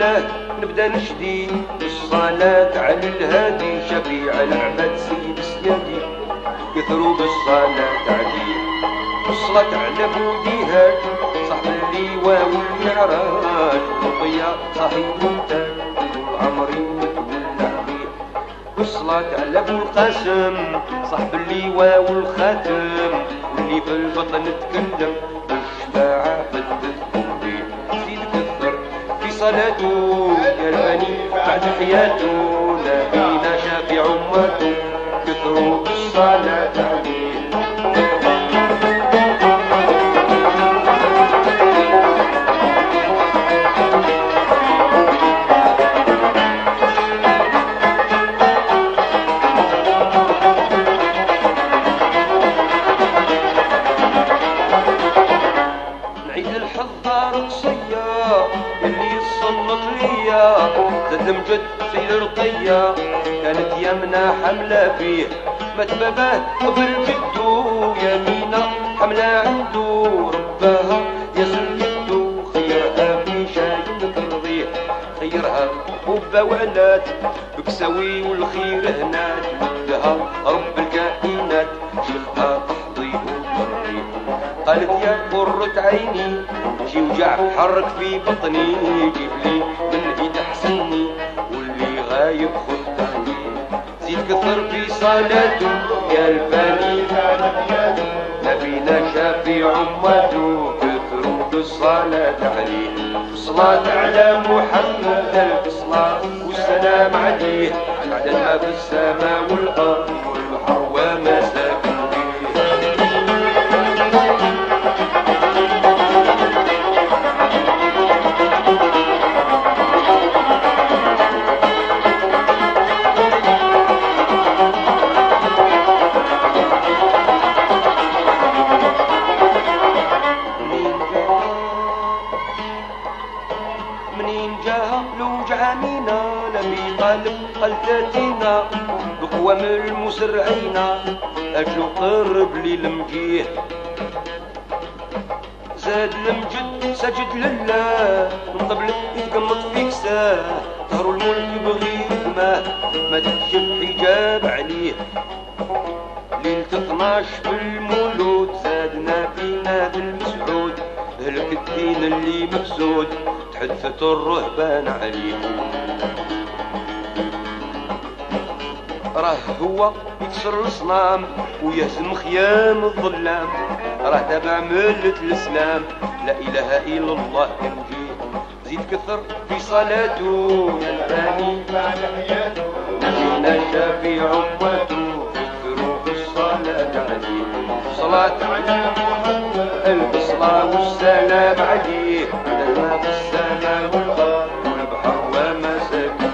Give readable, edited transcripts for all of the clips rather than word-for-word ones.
معناه نبدا نشدي بالصلاة على الهادي شفيع العباد سيد السيادي كثروا بالصلاة عليه والصلاة على بوديهات صاحب اللواء والمعراج وطيا صاحب التاج وعمري متولى عليه والصلاة على ابو القاسم صاحب اللواء والخاتم واللي في البطن تكلم بالشفاعة بدلتهم بيه زيد كثر في صلاته يا البني بعد حياته نبينا شافع امته كثروا بالصلاة عليه زاد مجد سيد رقية كانت يمنا حملة فيه ما تباباه قبل جدو يمينة حملة عنده رباها يسر جدو خيرها في شاي ترضيه خيرها حبة وعلات بكسوي والخير هناك مدها رب الكائنات شيخها تحضي وترضيه قالت يا قرة عيني شي وجع حرك في بطني جيب لي من ايد حسني واللي غايب خدتني زيد كثر في صلاته يا الفاني نبينا شافي عمته كثروا بالصلاة عليه الصلاة على محمد الصلاة والسلام عليه عدد ما في السماء والأرض والبحر وما ساكن قلتاتينا بقوام المسرعين اجلو قرب لي المجيه زاد المجد سجد لله من قبل يتقمط فيك ساه ظهر الملك بغي يدماه ما تكشف حجاب عليه ليلة 12 بالمولود زادنا فينا بالمسعود هلك الدين اللي مفسود تحدثت الرهبان عليه راه هو يكسر الصنام ويهزم خيام الظلام راه تبع ملة الاسلام لا اله الا الله ينجيه زيد كثر في صلاته يا الباني بعد حياته نبينا شافي عمته كثروا بالصلاة عليه صلاة على محمد الصلاة والسلام عليه عدد ما في السماء والارض والبحر وما سكن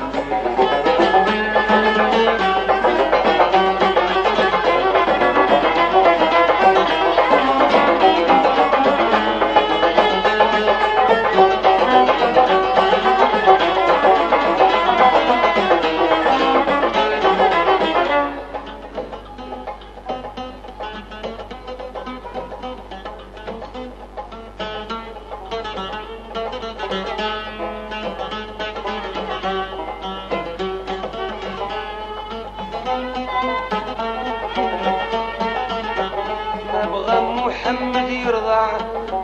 محمد يرضع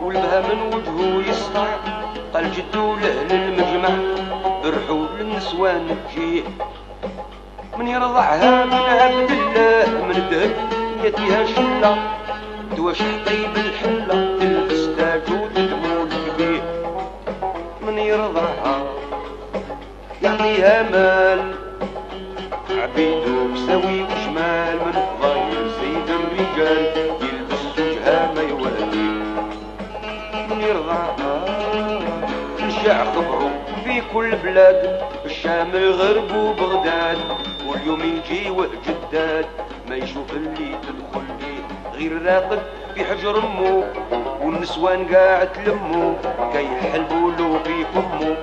والبها من وجهه يصفع قال جدو له للمجمع برحوا للنسوان تجيه من يرضعها من عبد الله من الدهب يتيها شلة دواش طيب الحلة تلبس تاج وتدمو بيه من يرضعها يعطيها مال عبيدو بسوي وشمال من فضايل سيد الرجال ما يوالي من يرضعها الشاع خبرو في كل بلاد الشام الغرب وبغداد واليوم يجي وجداد ما يشوف اللي تدخل ليه غير راقد في حجر امه والنسوان قاعد تلمو كي يحلبوا له في فمه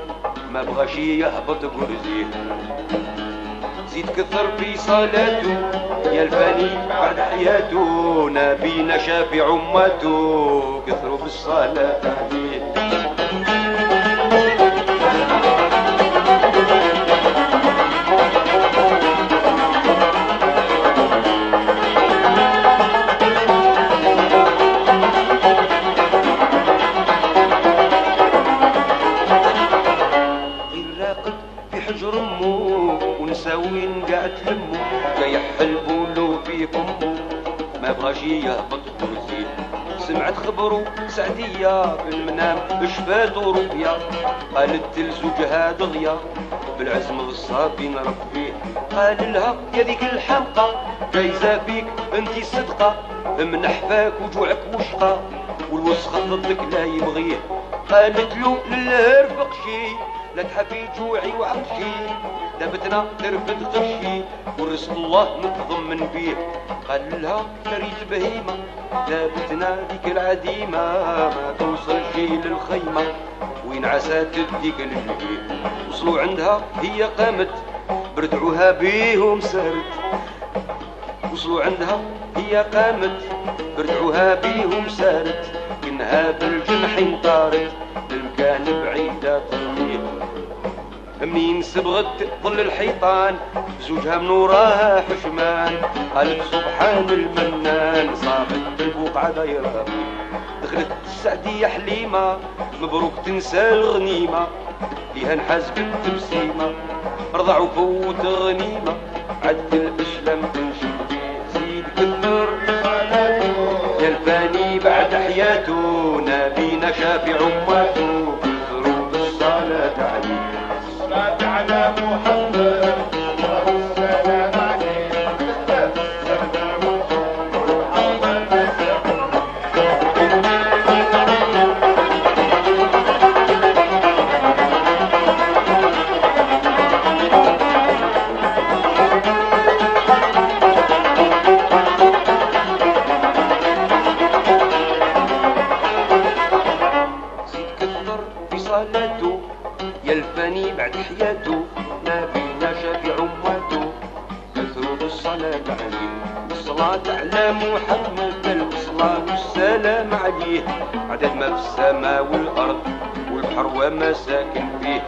ما بغاش يهبط كرزيه زيد كثر في صلاته يا الفاني بعد حياته نبينا شافع امته كثروا بالصلاة عليه ما بغاش يهبط كرسي. سمعت خبرو سعدية بالمنام شفات رؤيا، قالت لزوجها دغيا بالعزم غصابي نربيه. قال لها يا ذيك الحمقى جايزة فيك انتي صدقة، منحفاك وجوعك وشقى والوسخة ضدك لا يبغيه. قالت له للهرفق شي لا تحفي جوعي وعطشي، دابتنا ترفد غشي ورزق الله نتضمن بيه. قال لها شريت بهيمة دابتنا ذيك العديمة، ما توصل شي للخيمة وين عسى تديك للبيه. وصلوا عندها هي قامت بردعوها بيهم سارت، وصلوا عندها هي قامت بردعوها بيهم سارت، كنها بالجنحين طارت للمكان بعيدة تطير. منين صبغت ظل الحيطان زوجها من وراها حشمان، قالت سبحان المنان صابت بالبقعة دايرة. دخلت السعدية حليمة مبروك تنسى الغنيمة، ليها انحازت التبسيمة رضع وفوت غنيمة. عدل الإسلام تنشد بيه زيد كثر يا الفاني بعد حياته، نبينا شافع أمته كثروا بالصلاة عليه. الصلاة على محمد والسلام عليه. صلاته يا الفاني بعد حياته، نبينا شافع أمته كثروا بالصلاة عليه. الصلاة على محمد الصلاة والسلام عليه، عدد ما في السماء والأرض والبحر وما ساكن فيه.